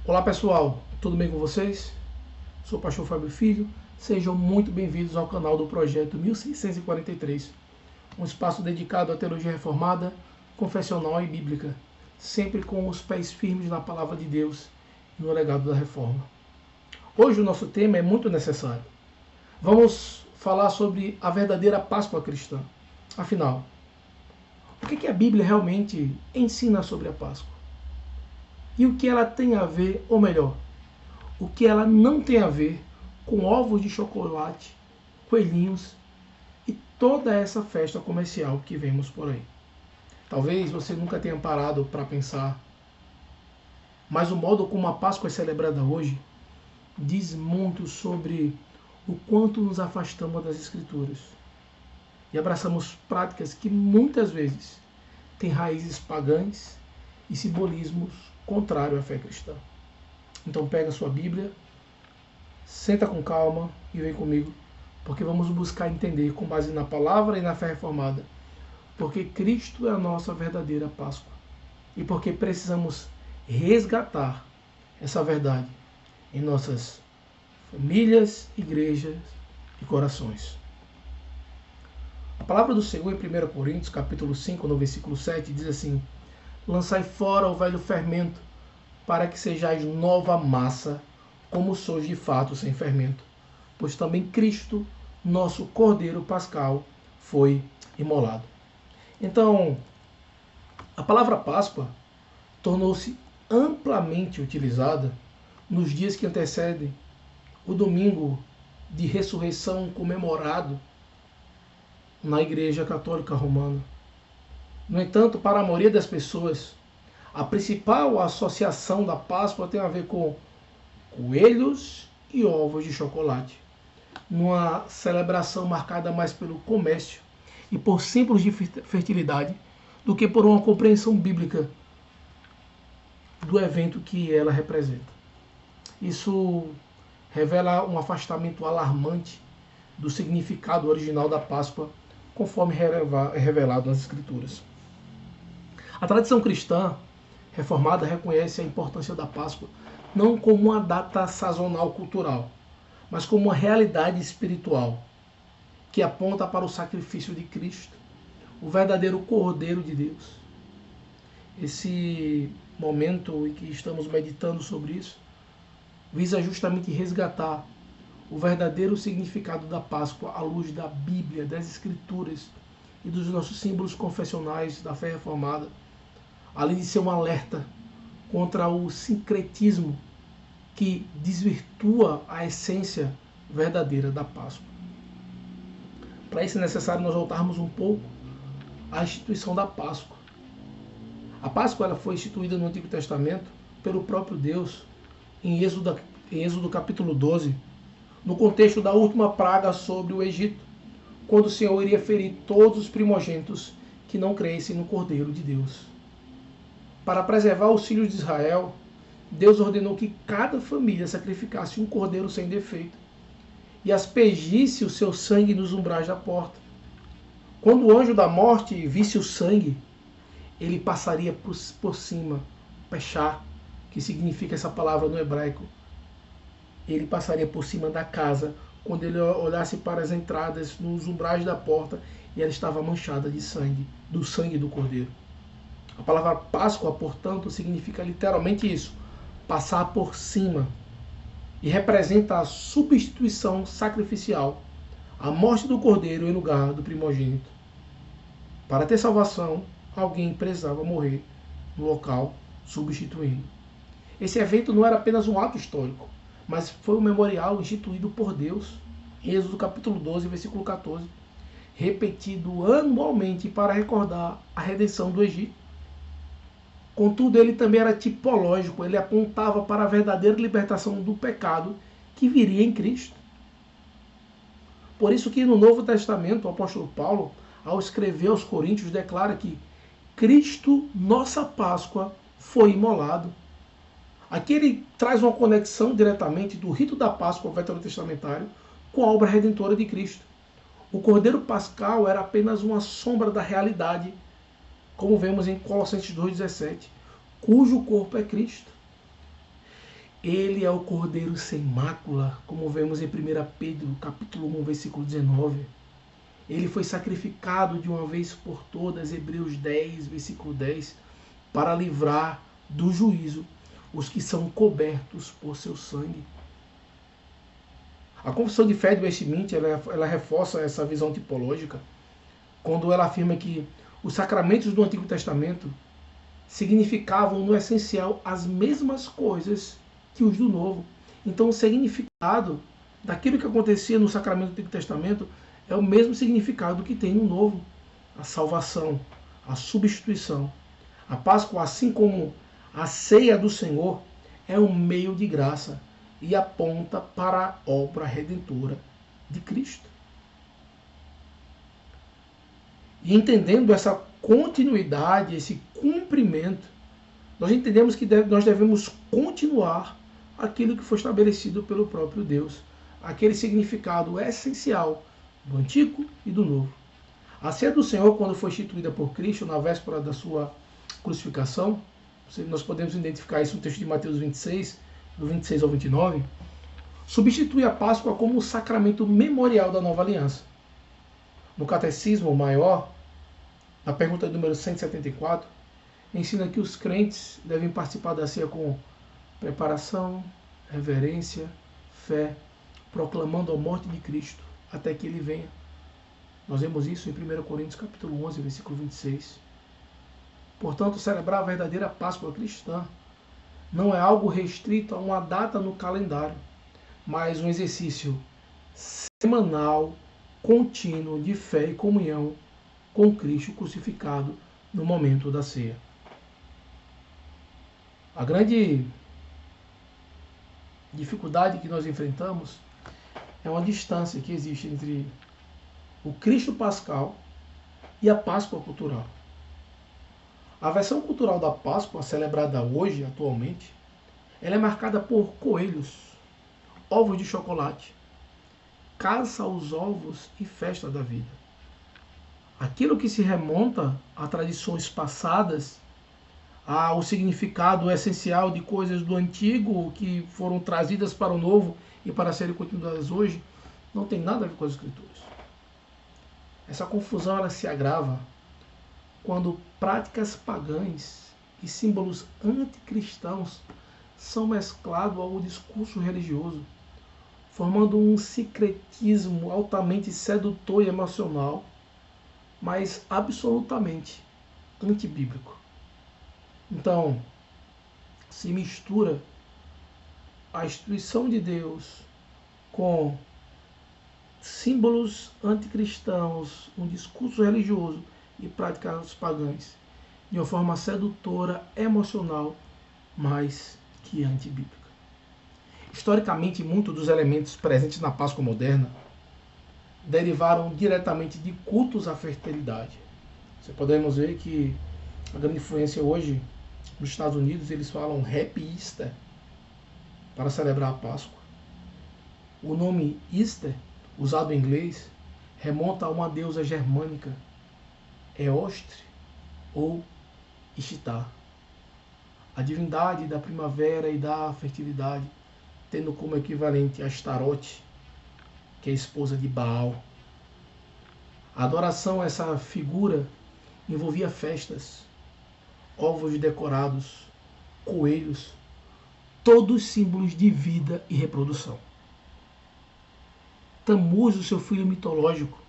Olá pessoal, tudo bem com vocês? Sou o pastor Fábio Filho, sejam muito bem-vindos ao canal do Projeto 1643, um espaço dedicado à teologia reformada, confessional e bíblica, sempre com os pés firmes na palavra de Deus e no legado da reforma. Hoje o nosso tema é muito necessário. Vamos falar sobre a verdadeira Páscoa cristã. Afinal, o que a Bíblia realmente ensina sobre a Páscoa? E o que ela tem a ver, ou melhor, o que ela não tem a ver com ovos de chocolate, coelhinhos e toda essa festa comercial que vemos por aí. Talvez você nunca tenha parado para pensar, mas o modo como a Páscoa é celebrada hoje diz muito sobre o quanto nos afastamos das Escrituras e abraçamos práticas que muitas vezes têm raízes pagãs e simbolismos contrários à fé cristã. Então pega a sua Bíblia, senta com calma e vem comigo, porque vamos buscar entender com base na palavra e na fé reformada, porque Cristo é a nossa verdadeira Páscoa e porque precisamos resgatar essa verdade em nossas famílias, igrejas e corações. A palavra do Senhor em 1 Coríntios, capítulo 5, no versículo 7, diz assim: lançai fora o velho fermento, para que sejais nova massa, como sois de fato sem fermento. Pois também Cristo, nosso Cordeiro Pascal, foi imolado. Então, a palavra Páscoa tornou-se amplamente utilizada nos dias que antecedem o domingo de ressurreição comemorado na Igreja Católica Romana. No entanto, para a maioria das pessoas, a principal associação da Páscoa tem a ver com coelhos e ovos de chocolate, numa celebração marcada mais pelo comércio e por símbolos de fertilidade do que por uma compreensão bíblica do evento que ela representa. Isso revela um afastamento alarmante do significado original da Páscoa, conforme é revelado nas Escrituras. A tradição cristã reformada reconhece a importância da Páscoa não como uma data sazonal cultural, mas como uma realidade espiritual que aponta para o sacrifício de Cristo, o verdadeiro Cordeiro de Deus. Esse momento em que estamos meditando sobre isso visa justamente resgatar o verdadeiro significado da Páscoa à luz da Bíblia, das Escrituras e dos nossos símbolos confessionais da fé reformada, além de ser um alerta contra o sincretismo que desvirtua a essência verdadeira da Páscoa. Para isso é necessário nós voltarmos um pouco à instituição da Páscoa. A Páscoa ela foi instituída no Antigo Testamento pelo próprio Deus em Êxodo capítulo 12, no contexto da última praga sobre o Egito, quando o Senhor iria ferir todos os primogênitos que não crescem no Cordeiro de Deus. Para preservar os filhos de Israel, Deus ordenou que cada família sacrificasse um cordeiro sem defeito e aspergisse o seu sangue nos umbrais da porta. Quando o anjo da morte visse o sangue, ele passaria por cima, pechá, que significa essa palavra no hebraico. Ele passaria por cima da casa, quando ele olhasse para as entradas, nos umbrais da porta, e ela estava manchada de sangue, do sangue do cordeiro. A palavra Páscoa, portanto, significa literalmente isso, passar por cima, e representa a substituição sacrificial, a morte do cordeiro em lugar do primogênito. Para ter salvação, alguém precisava morrer no local substituindo. Esse evento não era apenas um ato histórico, mas foi um memorial instituído por Deus, em Êxodo capítulo 12, versículo 14, repetido anualmente para recordar a redenção do Egito. Contudo, ele também era tipológico, ele apontava para a verdadeira libertação do pecado que viria em Cristo. Por isso que no Novo Testamento, o apóstolo Paulo, ao escrever aos Coríntios, declara que Cristo, nossa Páscoa, foi imolado. Aqui ele traz uma conexão diretamente do rito da Páscoa veterotestamentário com a obra redentora de Cristo. O Cordeiro Pascal era apenas uma sombra da realidade, como vemos em Colossenses 2,17, cujo corpo é Cristo. Ele é o Cordeiro sem mácula, como vemos em 1 Pedro, capítulo 1, versículo 19. Ele foi sacrificado de uma vez por todas, Hebreus 10, versículo 10, para livrar do juízo os que são cobertos por seu sangue. A confissão de fé de Westminster, ela reforça essa visão tipológica, quando ela afirma que os sacramentos do Antigo Testamento significavam, no essencial, as mesmas coisas que os do Novo. Então, o significado daquilo que acontecia no sacramento do Antigo Testamento é o mesmo significado que tem no Novo. A salvação, a substituição. A Páscoa, assim como a ceia do Senhor, é um meio de graça e aponta para a obra redentora de Cristo. E entendendo essa continuidade, esse cumprimento, nós entendemos que nós devemos continuar aquilo que foi estabelecido pelo próprio Deus, aquele significado essencial do Antigo e do Novo. A ceia do Senhor, quando foi instituída por Cristo na véspera da sua crucificação, nós podemos identificar isso no texto de Mateus 26, do 26 ao 29, substitui a Páscoa como o sacramento memorial da nova aliança. No Catecismo Maior, na pergunta número 174, ensina que os crentes devem participar da ceia com preparação, reverência, fé, proclamando a morte de Cristo até que ele venha. Nós vemos isso em 1 Coríntios capítulo 11, versículo 26. Portanto, celebrar a verdadeira Páscoa cristã não é algo restrito a uma data no calendário, mas um exercício semanal, contínuo de fé e comunhão com Cristo crucificado no momento da ceia. A grande dificuldade que nós enfrentamos é uma distância que existe entre o Cristo pascal e a Páscoa cultural. A versão cultural da Páscoa, celebrada hoje, atualmente, ela é marcada por coelhos, ovos de chocolate, caça aos ovos e festa da vida. Aquilo que se remonta a tradições passadas, ao significado essencial de coisas do antigo que foram trazidas para o novo e para serem continuadas hoje, não tem nada a ver com as Escrituras. Essa confusão ela se agrava quando práticas pagãs e símbolos anticristãos são mesclados ao discurso religioso, formando um sincretismo altamente sedutor e emocional, mas absolutamente antibíblico. Então, se mistura a instituição de Deus com símbolos anticristãos, um discurso religioso e práticas pagãs, de uma forma sedutora, emocional, mas que antibíblica. Historicamente, muitos dos elementos presentes na Páscoa moderna derivaram diretamente de cultos à fertilidade. Você podemos ver que a grande influência hoje nos Estados Unidos, eles falam Happy Easter para celebrar a Páscoa. O nome Easter, usado em inglês, remonta a uma deusa germânica, Eostre ou Ishtar, a divindade da primavera e da fertilidade, tendo como equivalente a Astarote, que é a esposa de Baal. A adoração a essa figura envolvia festas, ovos decorados, coelhos, todos símbolos de vida e reprodução. Tammuz, o seu filho mitológico,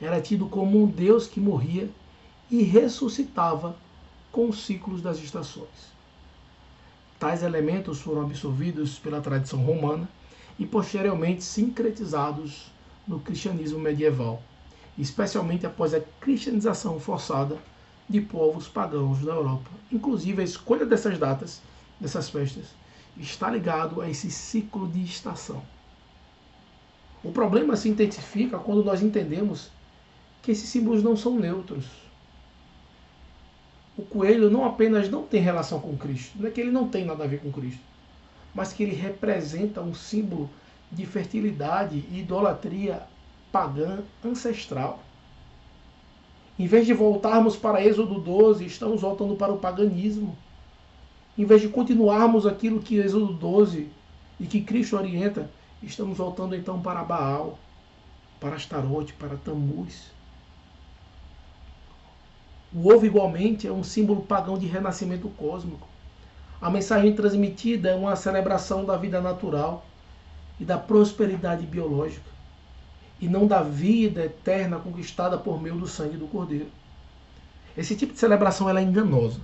era tido como um deus que morria e ressuscitava com os ciclos das estações. Tais elementos foram absorvidos pela tradição romana e posteriormente sincretizados no cristianismo medieval, especialmente após a cristianização forçada de povos pagãos da Europa. Inclusive, a escolha dessas datas, dessas festas, está ligado a esse ciclo de estação. O problema se intensifica quando nós entendemos que esses símbolos não são neutros. O coelho não apenas não tem relação com Cristo, não é que ele não tem nada a ver com Cristo, mas que ele representa um símbolo de fertilidade e idolatria pagã ancestral. Em vez de voltarmos para Êxodo 12, estamos voltando para o paganismo. Em vez de continuarmos aquilo que Êxodo 12 e que Cristo orienta, estamos voltando então para Baal, para Astarote, para Tammuz. O ovo, igualmente, é um símbolo pagão de renascimento cósmico. A mensagem transmitida é uma celebração da vida natural e da prosperidade biológica, e não da vida eterna conquistada por meio do sangue do Cordeiro. Esse tipo de celebração ela é enganosa,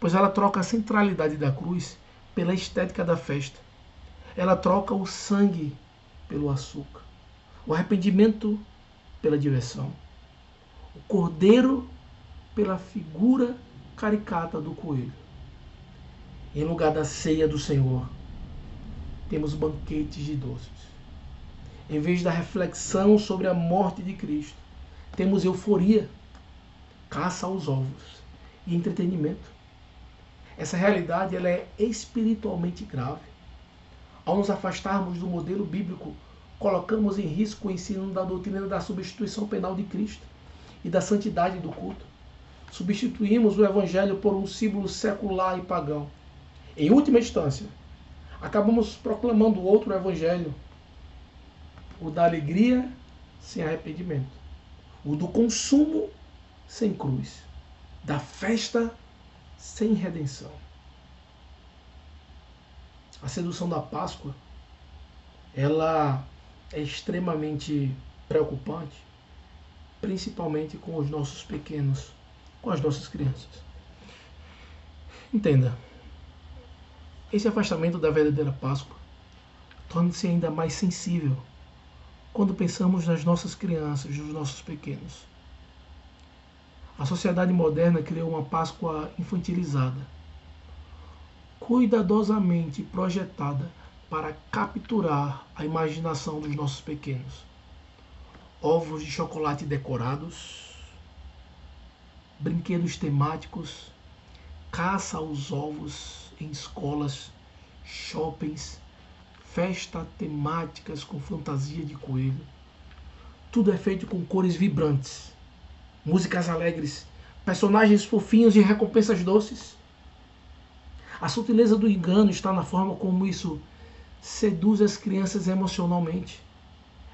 pois ela troca a centralidade da cruz pela estética da festa. Ela troca o sangue pelo açúcar, o arrependimento pela diversão, o cordeiro pela figura caricata do coelho. Em lugar da ceia do Senhor, temos banquetes de doces. Em vez da reflexão sobre a morte de Cristo, temos euforia, caça aos ovos e entretenimento. Essa realidade ela é espiritualmente grave. Ao nos afastarmos do modelo bíblico, colocamos em risco o ensino da doutrina da substituição penal de Cristo e da santidade do culto. Substituímos o evangelho por um símbolo secular e pagão. Em última instância, acabamos proclamando outro evangelho, o da alegria sem arrependimento, o do consumo sem cruz, da festa sem redenção. A sedução da Páscoa, ela é extremamente preocupante, principalmente com os nossos pequenos, com as nossas crianças. Entenda, esse afastamento da verdadeira Páscoa torna-se ainda mais sensível quando pensamos nas nossas crianças, nos nossos pequenos. A sociedade moderna criou uma Páscoa infantilizada, cuidadosamente projetada para capturar a imaginação dos nossos pequenos. Ovos de chocolate decorados, brinquedos temáticos, caça aos ovos em escolas, shoppings, festas temáticas com fantasia de coelho. Tudo é feito com cores vibrantes, músicas alegres, personagens fofinhos e recompensas doces. A sutileza do engano está na forma como isso seduz as crianças emocionalmente.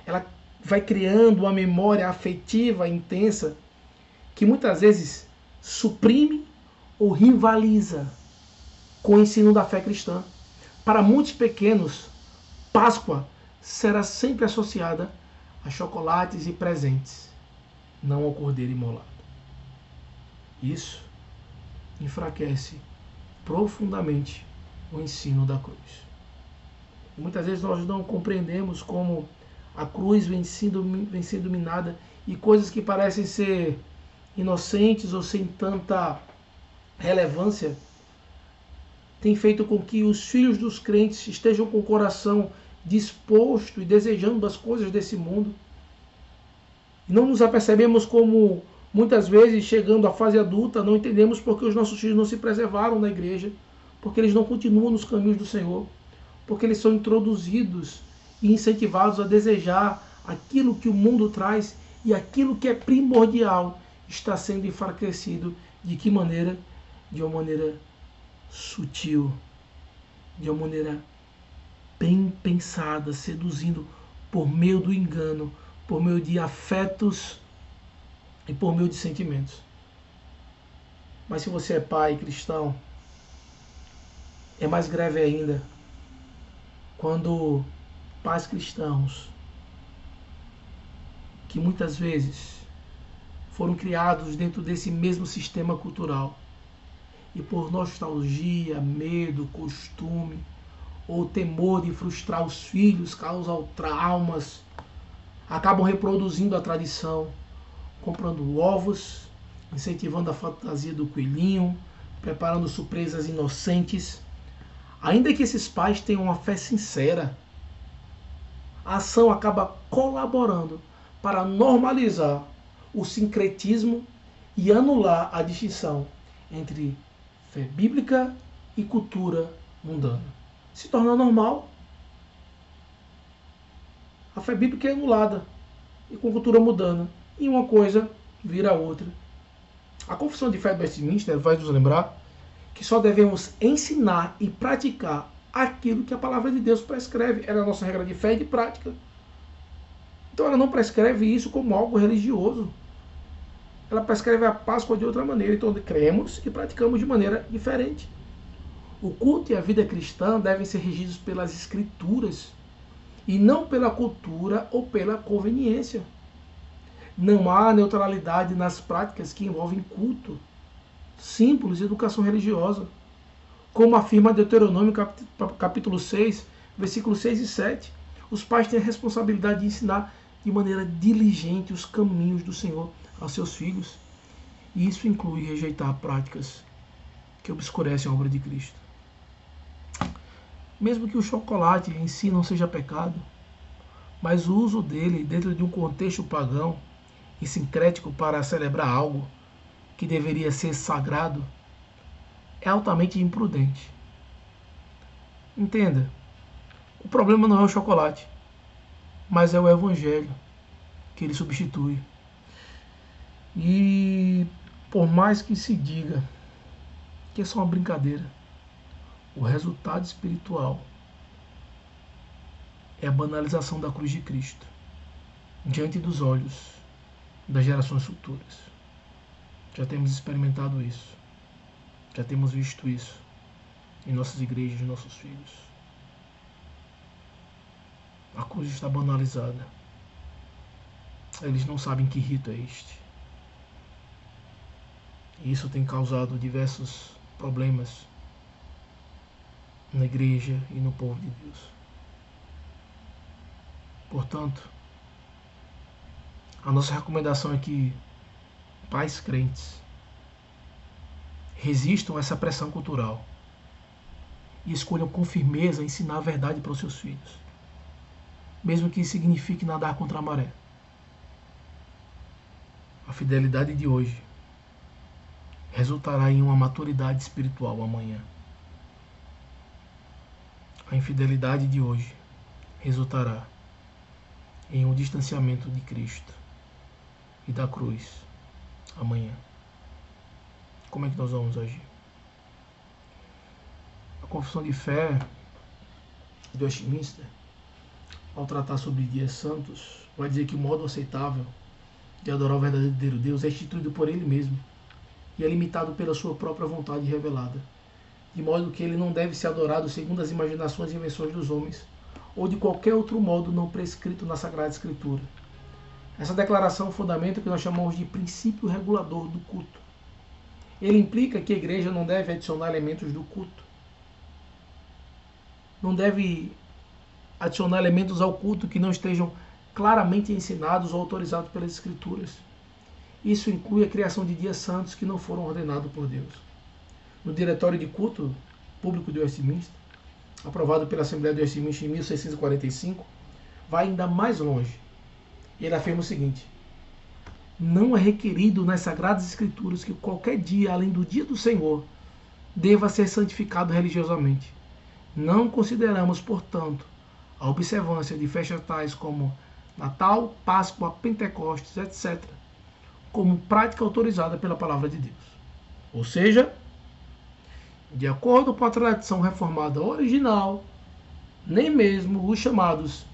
Ela vai criando uma memória afetiva intensa que muitas vezes suprime ou rivaliza com o ensino da fé cristã. Para muitos pequenos, Páscoa será sempre associada a chocolates e presentes, não ao cordeiro imolado. Isso enfraquece profundamente o ensino da cruz. E muitas vezes nós não compreendemos como a cruz vem sendo minada e coisas que parecem ser inocentes ou sem tanta relevância têm feito com que os filhos dos crentes estejam com o coração disposto e desejando as coisas desse mundo. E não nos apercebemos como, muitas vezes, chegando à fase adulta, não entendemos porque os nossos filhos não se preservaram na igreja, porque eles não continuam nos caminhos do Senhor, porque eles são introduzidos e incentivados a desejar aquilo que o mundo traz e aquilo que é primordial está sendo enfraquecido. De que maneira? De uma maneira sutil, de uma maneira bem pensada, seduzindo por meio do engano, por meio de afetos e por meio de sentimentos. Mas se você é pai cristão, é mais grave ainda quando pais cristãos, que muitas vezes foram criados dentro desse mesmo sistema cultural, e por nostalgia, medo, costume ou temor de frustrar os filhos, causar traumas, acabam reproduzindo a tradição, comprando ovos, incentivando a fantasia do coelhinho, preparando surpresas inocentes. Ainda que esses pais tenham uma fé sincera, a ação acaba colaborando para normalizar o sincretismo e anular a distinção entre fé bíblica e cultura mundana. Se torna normal, a fé bíblica é anulada e com cultura mundana, e uma coisa vira outra. A Confissão de Fé de Westminster vai nos lembrar que só devemos ensinar e praticar aquilo que a palavra de Deus prescreve. Ela é a nossa regra de fé e de prática. Então ela não prescreve isso como algo religioso. Ela prescreve a Páscoa de outra maneira. Então cremos e praticamos de maneira diferente. O culto e a vida cristã devem ser regidos pelas Escrituras e não pela cultura ou pela conveniência. Não há neutralidade nas práticas que envolvem culto, símbolos e educação religiosa. Como afirma Deuteronômio capítulo 6, versículos 6 e 7, os pais têm a responsabilidade de ensinar de maneira diligente os caminhos do Senhor aos seus filhos. E isso inclui rejeitar práticas que obscurecem a obra de Cristo. Mesmo que o chocolate em si não seja pecado, mas o uso dele dentro de um contexto pagão e sincrético para celebrar algo que deveria ser sagrado é altamente imprudente. Entenda, o problema não é o chocolate, mas é o evangelho que ele substitui. E por mais que se diga que é só uma brincadeira, o resultado espiritual é a banalização da cruz de Cristo diante dos olhos das gerações futuras. Já temos experimentado isso. Já temos visto isso em nossas igrejas, em nossos filhos. A cruz está banalizada. Eles não sabem que rito é este. E isso tem causado diversos problemas na igreja e no povo de Deus. Portanto, a nossa recomendação é que pais crentes resistam a essa pressão cultural e escolham com firmeza ensinar a verdade para os seus filhos, mesmo que isso signifique nadar contra a maré. A fidelidade de hoje resultará em uma maturidade espiritual amanhã. A infidelidade de hoje resultará em um distanciamento de Cristo e da cruz amanhã. Como é que nós vamos agir? A confissão de fé de Westminster, ao tratar sobre dias santos, vai dizer que o modo aceitável de adorar o verdadeiro Deus é instituído por Ele mesmo e é limitado pela sua própria vontade revelada, de modo que ele não deve ser adorado segundo as imaginações e invenções dos homens, ou de qualquer outro modo não prescrito na Sagrada Escritura. Essa declaração fundamenta o que nós chamamos de princípio regulador do culto. Ele implica que a igreja não deve adicionar elementos do culto. Não deve adicionar elementos ao culto que não estejam claramente ensinados ou autorizados pelas Escrituras. Isso inclui a criação de dias santos que não foram ordenados por Deus. No Diretório de Culto Público de Westminster, aprovado pela Assembleia de Westminster em 1645, vai ainda mais longe. Ele afirma o seguinte: não é requerido nas Sagradas Escrituras que qualquer dia, além do dia do Senhor, deva ser santificado religiosamente. Não consideramos, portanto, a observância de festas tais como Natal, Páscoa, Pentecostes, etc., como prática autorizada pela Palavra de Deus. Ou seja, de acordo com a tradição reformada original, nem mesmo os chamados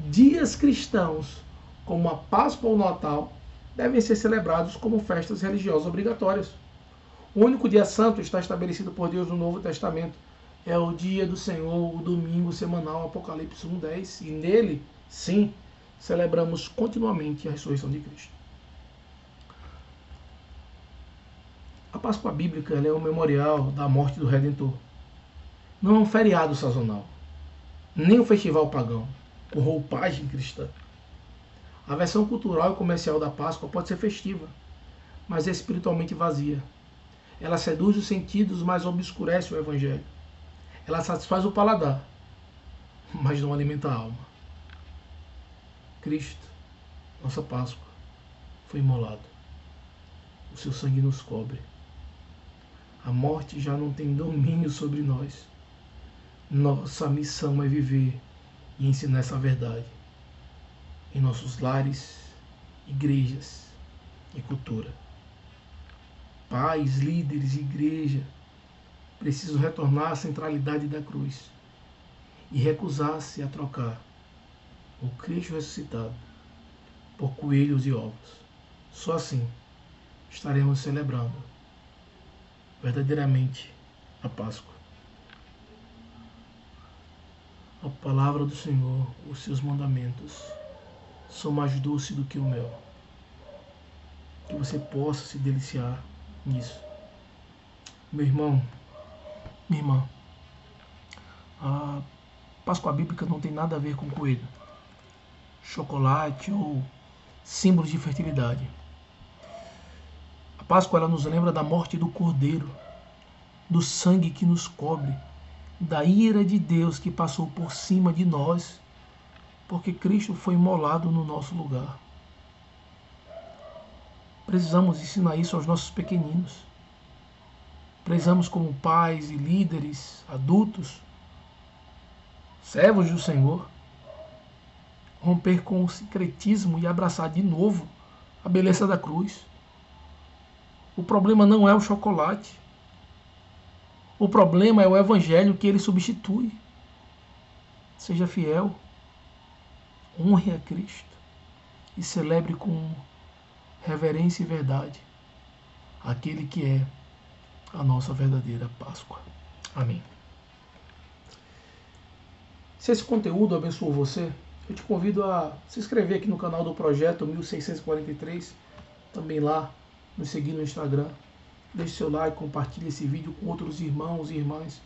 dias cristãos, como a Páscoa ou o Natal, devem ser celebrados como festas religiosas obrigatórias. O único dia santo está estabelecido por Deus no Novo Testamento. É o dia do Senhor, o domingo semanal, Apocalipse 1:10, e nele, sim, celebramos continuamente a ressurreição de Cristo. A Páscoa bíblica é um memorial da morte do Redentor. Não é um feriado sazonal, nem um festival pagão, com roupagem cristã. A versão cultural e comercial da Páscoa pode ser festiva, mas é espiritualmente vazia. Ela seduz os sentidos, mas obscurece o Evangelho. Ela satisfaz o paladar, mas não alimenta a alma. Cristo, nossa Páscoa, foi imolado. O seu sangue nos cobre. A morte já não tem domínio sobre nós. Nossa missão é viver e ensinar essa verdade em nossos lares, igrejas e cultura. Pais, líderes, igreja, preciso retornar à centralidade da cruz e recusar-se a trocar o Cristo ressuscitado por coelhos e ovos. Só assim estaremos celebrando verdadeiramente a Páscoa. A palavra do Senhor, os seus mandamentos, são mais doces do que o mel. Que você possa se deliciar nisso. Meu irmão, minha irmã, a Páscoa bíblica não tem nada a ver com coelho, chocolate ou símbolos de fertilidade. A Páscoa ela nos lembra da morte do Cordeiro, do sangue que nos cobre, da ira de Deus que passou por cima de nós, porque Cristo foi imolado no nosso lugar. Precisamos ensinar isso aos nossos pequeninos. Precisamos, como pais e líderes, adultos, servos do Senhor, romper com o sincretismo e abraçar de novo a beleza da cruz. O problema não é o chocolate. O problema é o evangelho que ele substitui. Seja fiel, honre a Cristo e celebre com reverência e verdade aquele que é a nossa verdadeira Páscoa. Amém. Se esse conteúdo abençoou você, eu te convido a se inscrever aqui no canal do Projeto 1643, também lá, nos seguir no Instagram. Deixe seu like, compartilhe esse vídeo com outros irmãos e irmãs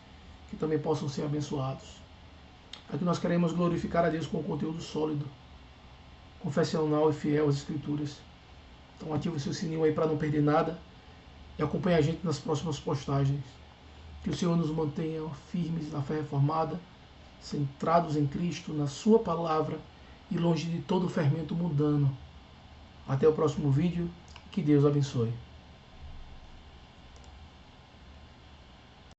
que também possam ser abençoados. Aqui nós queremos glorificar a Deus com conteúdo sólido, confessional e fiel às Escrituras. Então ative o seu sininho aí para não perder nada e acompanhe a gente nas próximas postagens. Que o Senhor nos mantenha firmes na fé reformada, centrados em Cristo, na sua palavra e longe de todo o fermento mundano. Até o próximo vídeo. Que Deus abençoe.